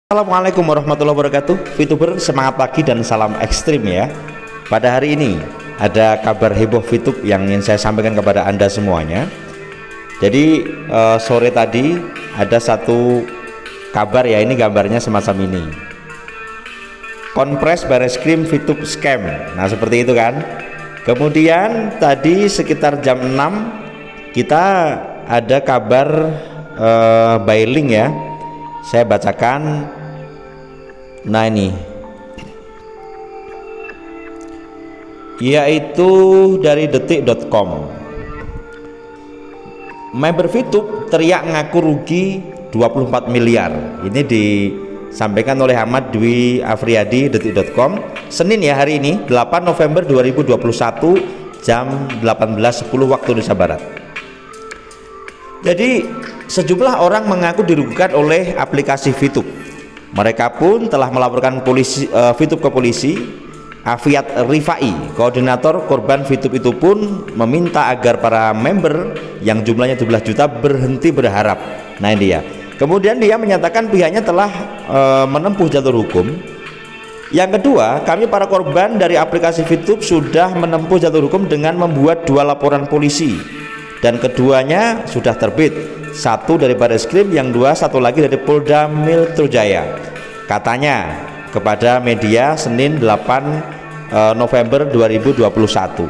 Assalamualaikum warahmatullahi wabarakatuh. VTuber semangat pagi dan salam ekstrim ya. Pada hari ini ada kabar heboh VTube yang ingin saya sampaikan kepada Anda semuanya. Jadi sore tadi ada satu kabar ya, ini gambarnya semacam ini. Konpres Bareskrim VTube scam. Nah seperti itu kan. Kemudian tadi sekitar jam 6 kita ada kabar by link ya. Saya bacakan. Nah ini yaitu dari detik.com. Member VTube teriak ngaku rugi 24 miliar. Ini disampaikan oleh Ahmad Dwi Afriyadi, detik.com, Senin ya, hari ini 8 November 2021 jam 18.10 waktu Indonesia Barat. Jadi sejumlah orang mengaku dirugikan oleh aplikasi VTube. Mereka pun telah melaporkan VTube ke polisi. Afiat Rifai, koordinator korban VTube itu pun meminta agar para member yang jumlahnya 17 juta berhenti berharap. Nah ini dia. Kemudian dia menyatakan pihaknya telah menempuh jalur hukum. Yang kedua, kami para korban dari aplikasi VTube sudah menempuh jalur hukum dengan membuat 2 laporan polisi, dan keduanya sudah terbit, satu dari Bareskrim, yang satu lagi dari Polda Metro Jaya, katanya kepada media Senin 8 November 2021.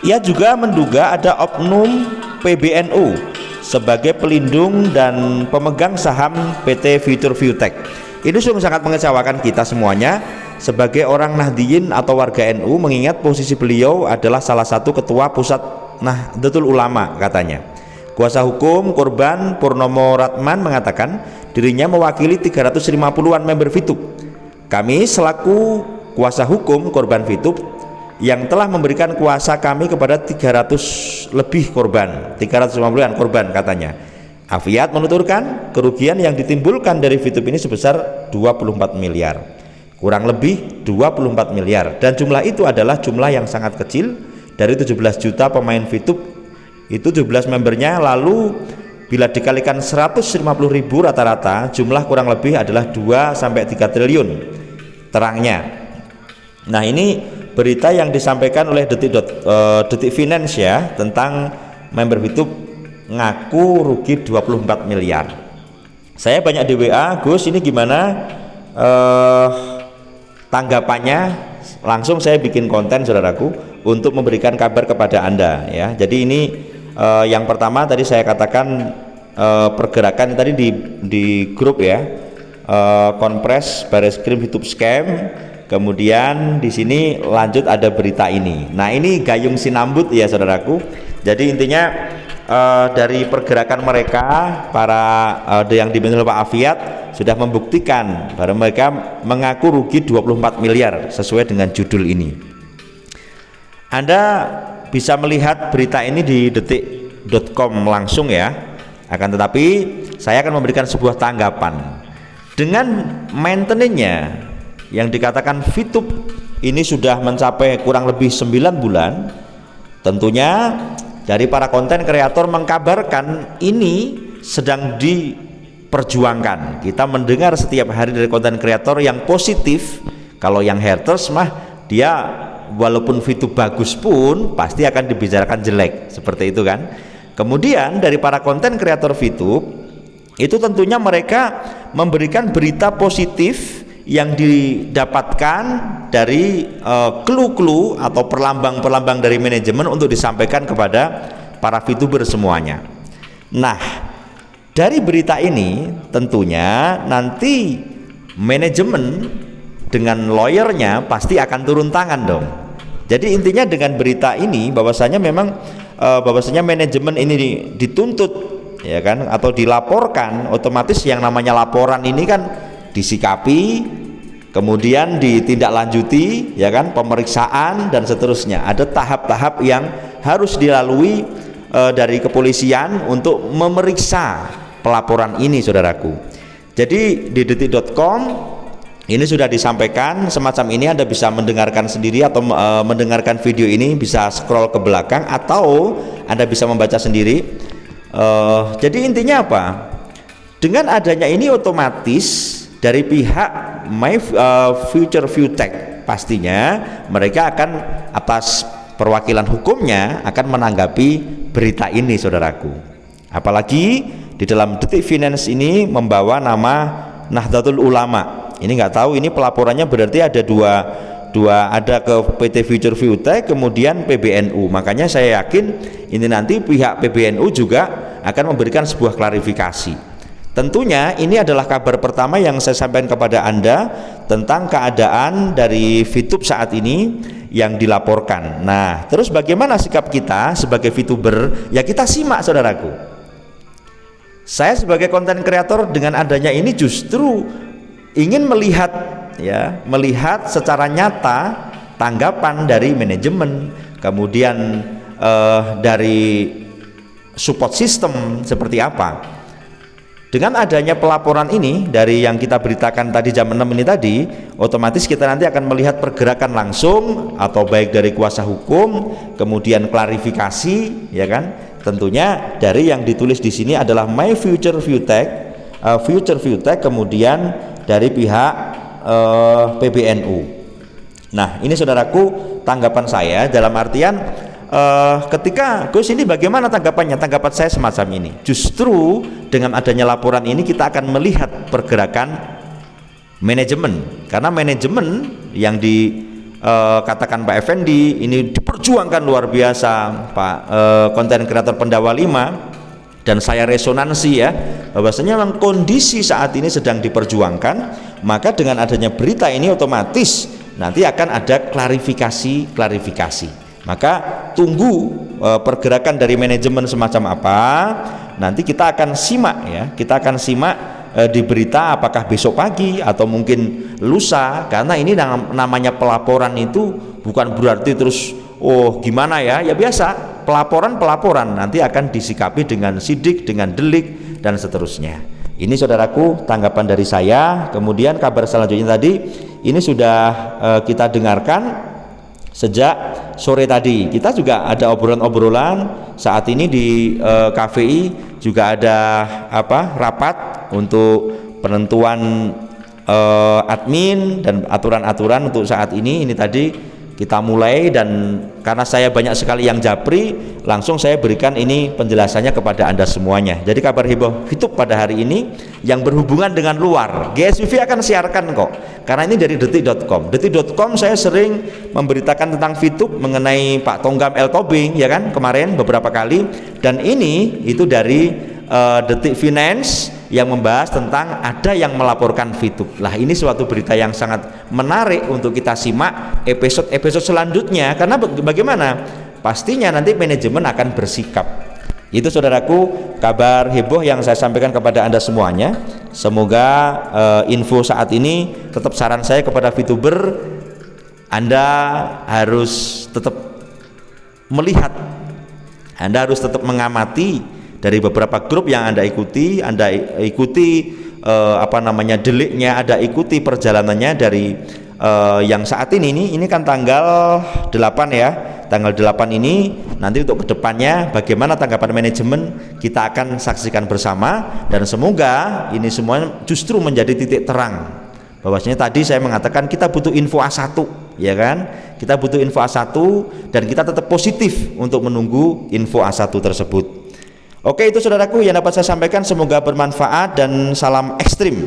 Ia juga menduga ada oknum PBNU sebagai pelindung dan pemegang saham PT Future Viewtech. Ini sungguh sangat mengecewakan kita semuanya sebagai orang Nahdliyin atau warga NU, mengingat posisi beliau adalah salah satu ketua pusat Nahdlatul Ulama katanya. Kuasa hukum korban Purnomo Ratman mengatakan dirinya mewakili 350-an member VTube. Kami selaku kuasa hukum korban VTube yang telah memberikan kuasa kami kepada 300 lebih korban, 350-an korban katanya. Afiat menuturkan kerugian yang ditimbulkan dari VTube ini sebesar 24 miliar, kurang lebih 24 miliar, dan jumlah itu adalah jumlah yang sangat kecil dari 17 juta pemain VTube. Itu 17 membernya, lalu bila dikalikan 150.000 rata-rata, jumlah kurang lebih adalah 2-3 triliun terangnya. Nah ini berita yang disampaikan oleh Detik Finance ya, tentang member VTube ngaku rugi 24 miliar. Saya banyak di WA, Gus ini gimana tanggapannya? Langsung saya bikin konten saudaraku untuk memberikan kabar kepada Anda ya. Jadi ini yang pertama tadi saya katakan pergerakan tadi di grup ya, Konpres Bareskrim VTube scam. Kemudian di sini lanjut ada berita ini. Nah ini gayung sinambut ya saudaraku. Jadi intinya dari pergerakan mereka para yang dipimpin oleh Pak Afiat sudah membuktikan bahwa mereka mengaku rugi 24 miliar sesuai dengan judul ini. Anda bisa melihat berita ini di detik.com langsung ya. Akan tetapi saya akan memberikan sebuah tanggapan. Dengan maintenance-nya yang dikatakan VTube ini sudah mencapai kurang lebih 9 bulan, tentunya dari para konten kreator mengkabarkan ini sedang diperjuangkan. Kita mendengar setiap hari dari konten kreator yang positif. Kalau yang haters mah dia walaupun VTube bagus pun pasti akan dibicarakan jelek, seperti itu kan. Kemudian dari para konten kreator VTube itu tentunya mereka memberikan berita positif yang didapatkan dari clue-clue atau perlambang-perlambang dari manajemen untuk disampaikan kepada para VTuber semuanya. Nah dari berita ini tentunya nanti manajemen dengan lawyernya pasti akan turun tangan dong. Jadi intinya dengan berita ini bahwasanya memang bahwasanya manajemen ini dituntut ya kan, atau dilaporkan. Otomatis yang namanya laporan ini kan disikapi, kemudian ditindaklanjuti ya kan, pemeriksaan dan seterusnya. Ada tahap-tahap yang harus dilalui dari kepolisian untuk memeriksa pelaporan ini saudaraku. Jadi di detik.com ini sudah disampaikan semacam ini. Anda bisa mendengarkan sendiri atau mendengarkan video ini, bisa scroll ke belakang atau Anda bisa membaca sendiri. Jadi intinya apa? Dengan adanya ini otomatis dari pihak Future Viewtech pastinya mereka akan atas perwakilan hukumnya akan menanggapi berita ini, saudaraku. Apalagi di dalam Detik Finance ini membawa nama Nahdlatul Ulama. Ini nggak tahu ini pelaporannya berarti ada dua, ada ke PT Future Viewtech kemudian PBNU. Makanya saya yakin ini nanti pihak PBNU juga akan memberikan sebuah klarifikasi. Tentunya ini adalah kabar pertama yang saya sampaikan kepada Anda tentang keadaan dari VTube saat ini yang dilaporkan. Nah, terus bagaimana sikap kita sebagai VTuber? Ya kita simak, saudaraku. Saya sebagai konten kreator dengan adanya ini justru ingin melihat secara nyata tanggapan dari manajemen, kemudian dari support system seperti apa. Dengan adanya pelaporan ini dari yang kita beritakan tadi jam 6 ini tadi, otomatis kita nanti akan melihat pergerakan langsung atau baik dari kuasa hukum, kemudian klarifikasi, ya kan? Tentunya dari yang ditulis di sini adalah My Future Viewtech, kemudian dari pihak PBNU. Nah, ini saudaraku tanggapan saya dalam artian ketika Gus ini bagaimana tanggapannya? Tanggapan saya semacam ini. Justru dengan adanya laporan ini kita akan melihat pergerakan manajemen, karena manajemen yang dikatakan Pak Effendi ini diperjuangkan luar biasa, Pak konten kreator Pendawa 5, dan saya resonansi ya bahwasanya memang kondisi saat ini sedang diperjuangkan. Maka dengan adanya berita ini otomatis nanti akan ada klarifikasi. Maka tunggu pergerakan dari manajemen semacam apa, nanti kita akan simak ya, di berita apakah besok pagi atau mungkin lusa, karena ini namanya pelaporan itu bukan berarti terus gimana ya biasa, pelaporan nanti akan disikapi dengan sidik, dengan delik dan seterusnya. Ini saudaraku tanggapan dari saya. Kemudian kabar selanjutnya tadi ini sudah kita dengarkan sejak sore tadi. Kita juga ada obrolan-obrolan saat ini di KVI juga ada rapat untuk penentuan admin dan aturan-aturan untuk saat ini. Ini tadi kita mulai, dan karena saya banyak sekali yang japri, langsung saya berikan ini penjelasannya kepada Anda semuanya. Jadi kabar heboh VTube pada hari ini yang berhubungan dengan luar, GSWV akan siarkan kok, karena ini dari detik.com. Detik.com saya sering memberitakan tentang VTube mengenai Pak Tonggam L. Tobing, ya kan, kemarin beberapa kali, dan ini itu dari Detik Finance yang membahas tentang ada yang melaporkan VTube. Lah ini suatu berita yang sangat menarik untuk kita simak episode selanjutnya, karena bagaimana? Pastinya nanti manajemen akan bersikap. Itu saudaraku kabar heboh yang saya sampaikan kepada Anda semuanya. Semoga info saat ini, tetap saran saya kepada VTuber, Anda harus tetap melihat, Anda harus tetap mengamati dari beberapa grup yang Anda ikuti deliknya, Anda ikuti perjalanannya dari yang saat ini kan tanggal 8 ya, tanggal 8 ini. Nanti untuk kedepannya bagaimana tanggapan manajemen kita akan saksikan bersama, dan semoga ini semuanya justru menjadi titik terang bahwasanya tadi saya mengatakan kita butuh info A1, ya kan, kita butuh info A1 dan kita tetap positif untuk menunggu info A1 tersebut. Oke, itu saudaraku yang dapat saya sampaikan, semoga bermanfaat dan salam ekstrim.